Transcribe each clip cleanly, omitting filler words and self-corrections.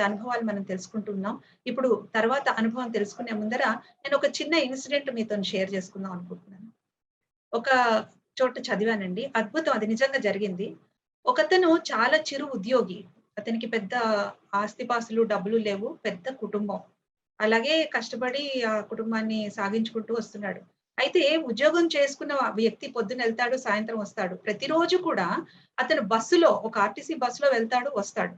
అనుభవాలు మనం తెలుసుకుంటున్నాం. ఇప్పుడు తర్వాత అనుభవం తెలుసుకునే ముందర నేను ఒక చిన్న ఇన్సిడెంట్ మీతోని షేర్ చేసుకుందాం అనుకుంటున్నాను. ఒక చోట చదివానండి. అద్భుతం, అది నిజంగా జరిగింది. ఒకతను చాలా చిరు ఉద్యోగి. అతనికి పెద్ద ఆస్తిపాస్తులు, డబ్బులు లేవు. పెద్ద కుటుంబం. అలాగే కష్టపడి ఆ కుటుంబాన్ని సాగించుకుంటూ వస్తున్నాడు. అయితే ఉద్యోగం చేసుకున్న వ్యక్తి పొద్దునెళ్తాడు, సాయంత్రం వస్తాడు. ప్రతిరోజు కూడా అతను బస్సులో, ఒక ఆర్టీసీ బస్సులో వెళ్తాడు, వస్తాడు.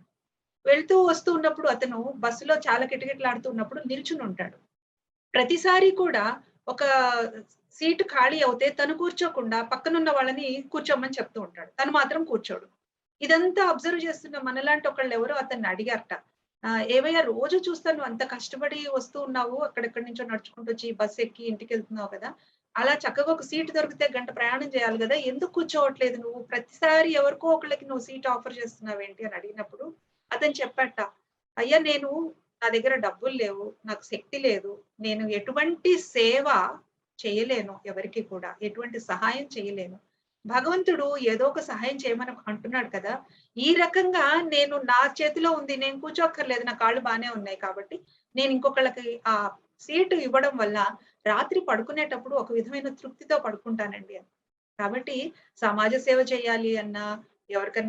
వెళ్తూ వస్తూ ఉన్నప్పుడు అతను బస్సులో చాలా కిటకిటలాడుతూ ఉన్నప్పుడు నిల్చునుంటాడు. ప్రతిసారి కూడా ఒక సీటు ఖాళీ అవుతే తను కూర్చోకుండా పక్కనున్న వాళ్ళని కూర్చోమని చెప్తూ ఉంటాడు. తను మాత్రం కూర్చోడు. ఇదంతా అబ్జర్వ్ చేస్తున్న మనలాంటి ఒకళ్ళెవరో అతన్ని అడిగారట. "ఏవయ్యా, రోజు చూస్తాను నువ్వు అంత కష్టపడి వస్తూ ఉన్నావు. అక్కడెక్కడి నుంచో నడుచుకుంటూ వచ్చి బస్ ఎక్కి ఇంటికెళ్తున్నావు కదా! అలా చక్కగా ఒక సీటు దొరికితే గంట ప్రయాణం చేయాలి గదా! ఎందుకు కూర్చోవట్లేదు నువ్వు? ప్రతిసారి ఎవరికో ఒకళ్ళకి నువ్వు సీట్ ఆఫర్ చేస్తున్నావేంటి?" అని అడిగినప్పుడు అతను చెప్పాడట, "అయ్యా, నా దగ్గర డబ్బులు లేవు. నాకు శక్తి లేదు. నేను ఎటువంటి సేవ చేయలేను ఎవరికీ కూడా. ఎటువంటి సహాయం చేయలేను. భగవంతుడు ఏదో ఒక సహాయం చేయమని అంటున్నాడు కదా! ఈ రకంగా నా చేతిలో ఉంది. నేను కూర్చోక్కర్లేదు. నా కాళ్ళు బానే ఉన్నాయి కాబట్టి, నేను ఇంకొకళ్ళకి ఆ సీటు ఇవ్వడం వల్ల రాత్రి పడుకునేటప్పుడు ఒక విధమైన తృప్తితో పడుకుంటానండి" అని. కాబట్టి సమాజ సేవ చేయాలి అన్నా,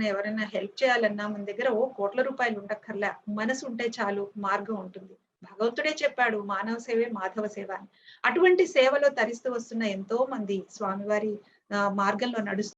ఎవరైనా హెల్ప్ చేయాలన్నా మన దగ్గర కోట్ల రూపాయలు ఉండక్కర్లా. మనసు ఉంటే చాలు, మార్గం ఉంటుంది. భగవంతుడే చెప్పాడు, "మానవ సేవే మాధవ సేవ" అని. అటువంటి సేవలో తరిస్తూ వస్తున్న ఎంతో మంది స్వామివారి మార్గంలో నడుస్తూ